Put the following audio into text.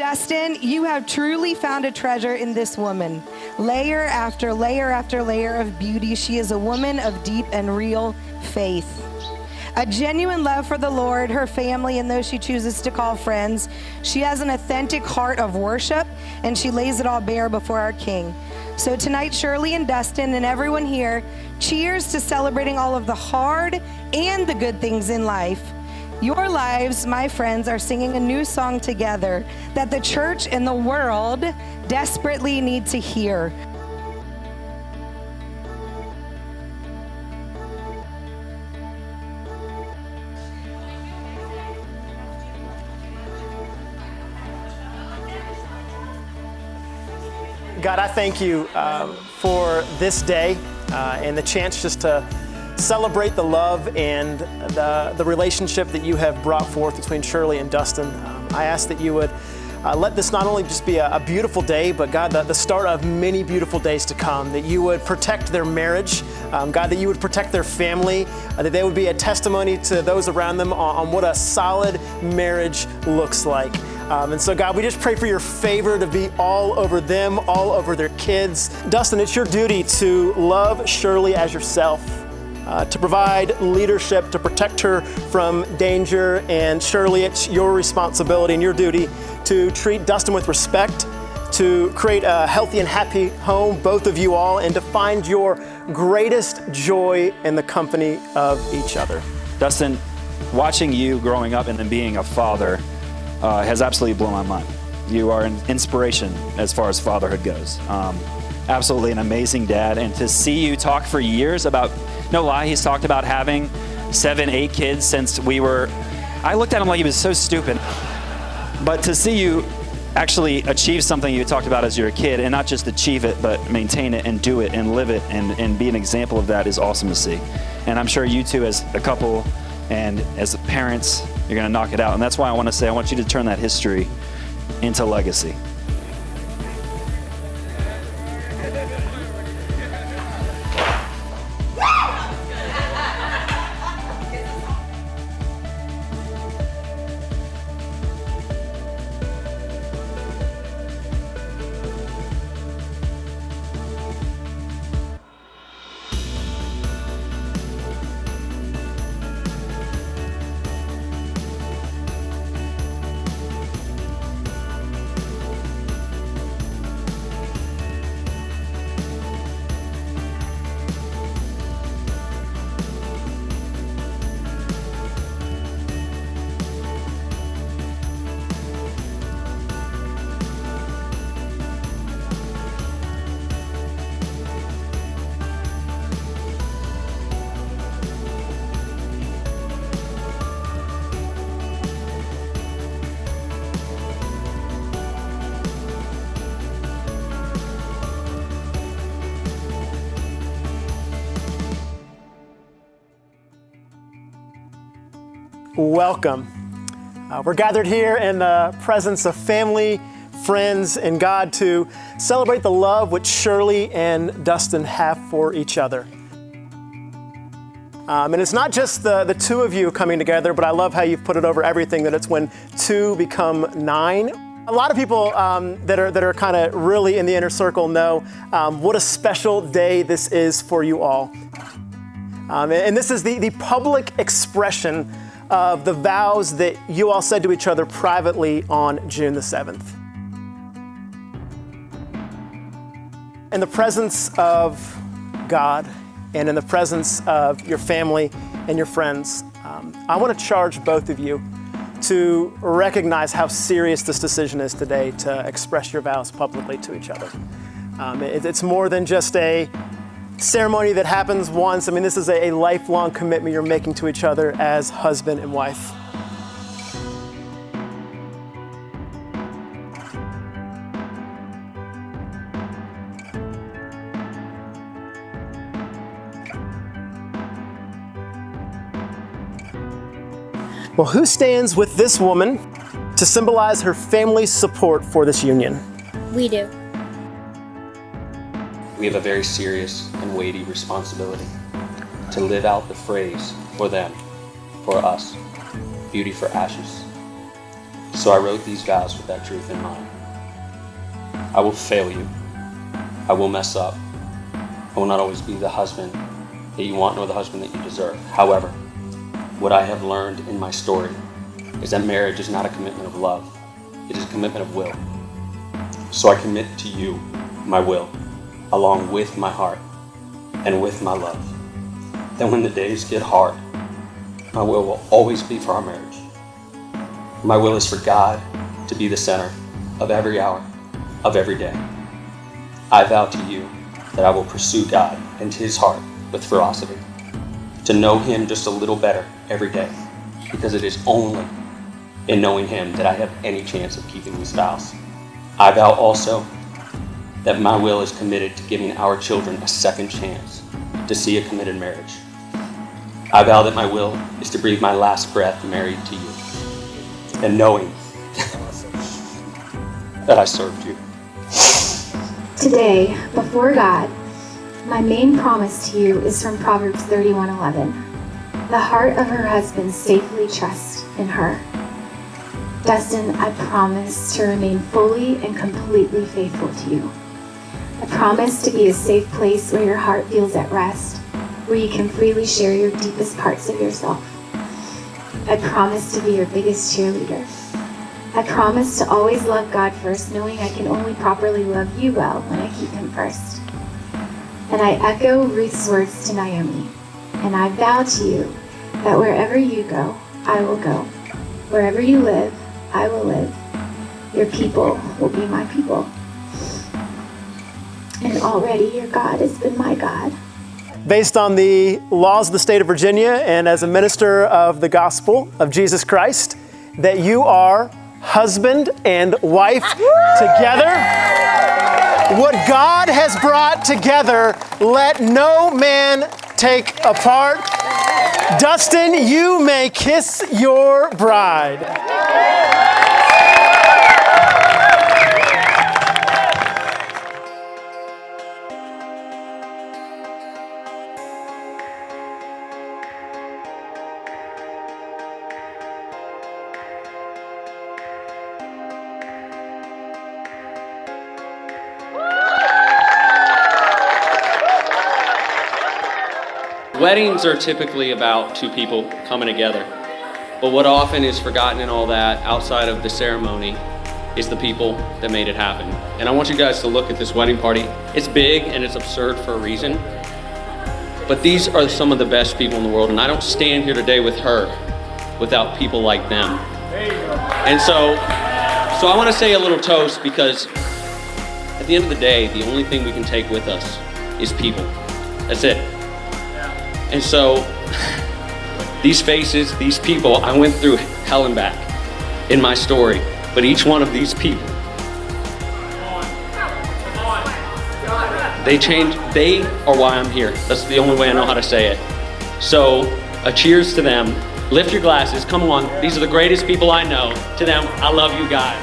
Dustin, you have truly found a treasure in this woman. Layer after layer after layer of beauty. She is a woman of deep and real faith. A genuine love for the Lord, her family, and those she chooses to call friends. She has an authentic heart of worship, and she lays it all bare before our King. So tonight, Shirley and Dustin and everyone here, cheers to celebrating all of the hard and the good things in life. Your lives, my friends, are singing a new song together that the church and the world desperately need to hear. God, I thank you for this day and the chance just to celebrate the love and the relationship that you have brought forth between Shirley and Dustin. I ask that you would let this not only just be a beautiful day, but God, the start of many beautiful days to come, that you would protect their marriage, God, that you would protect their family, that they would be a testimony to those around them on what a solid marriage looks like. And so, God, we just pray for your favor to be all over them, all over their kids. Dustin, it's your duty to love Shirley as yourself, to provide leadership, to protect her from danger. And Shirley, it's your responsibility and your duty to treat Dustin with respect, to create a healthy and happy home, both of you all, and to find your greatest joy in the company of each other. Dustin, watching you growing up and then being a father has absolutely blown my mind. You are an inspiration as far as fatherhood goes. Absolutely an amazing dad. And to see you talk for years about, no lie, he's talked about having 7, 8 kids since I looked at him like he was so stupid. But to see you actually achieve something you talked about as you're a kid, and not just achieve it, but maintain it and do it and live it and be an example of that is awesome to see. And I'm sure you two as a couple and as parents, you're gonna knock it out. And that's why I want to say, I want you to turn that history into legacy. Welcome. We're gathered here in the presence of family, friends, and God to celebrate the love which Shirley and Dustin have for each other. And it's not just the two of you coming together, but I love how you've put it over everything, that it's when 2 become 9. A lot of people that are kind of really in the inner circle know what a special day this is for you all. And this is the public expression of the vows that you all said to each other privately on June the 7th. In the presence of God and in the presence of your family and your friends, I want to charge both of you to recognize how serious this decision is today to express your vows publicly to each other. It's more than just a ceremony that happens once. I mean, this is a lifelong commitment you're making to each other as husband and wife. Well, who stands with this woman to symbolize her family's support for this union? We do. We have a very serious and weighty responsibility to live out the phrase, for them, for us, beauty for ashes. So I wrote these vows with that truth in mind. I will fail you. I will mess up. I will not always be the husband that you want nor the husband that you deserve. However, what I have learned in my story is that marriage is not a commitment of love. It is a commitment of will. So I commit to you my will, along with my heart and with my love. That when the days get hard, my will always be for our marriage. My will is for God to be the center of every hour of every day. I vow to you that I will pursue God and His heart with ferocity, to know Him just a little better every day, because it is only in knowing Him that I have any chance of keeping these vows. I vow also that my will is committed to giving our children a second chance to see a committed marriage. I vow that my will is to breathe my last breath married to you, and knowing that I served you. Today, before God, my main promise to you is from Proverbs 31:11. The heart of her husband safely trusts in her. Dustin, I promise to remain fully and completely faithful to you. I promise to be a safe place where your heart feels at rest, where you can freely share your deepest parts of yourself. I promise to be your biggest cheerleader. I promise to always love God first, knowing I can only properly love you well when I keep Him first. And I echo Ruth's words to Naomi, and I vow to you that wherever you go, I will go. Wherever you live, I will live. Your people will be my people. And already your God has been my God. Based on the laws of the state of Virginia and as a minister of the gospel of Jesus Christ, that you are husband and wife together. What God has brought together, let no man take apart. Dustin, you may kiss your bride. Weddings are typically about two people coming together. But what often is forgotten in all that, outside of the ceremony, is the people that made it happen. And I want you guys to look at this wedding party. It's big and it's absurd for a reason. But these are some of the best people in the world. And I don't stand here today with her without people like them. And so I want to say a little toast, because at the end of the day, the only thing we can take with us is people. That's it. And so these faces, these people, I went through hell and back in my story. But each one of these people, they are why I'm here. That's the only way I know how to say it. So a cheers to them. Lift your glasses, come on. These are the greatest people I know. To them, I love you guys.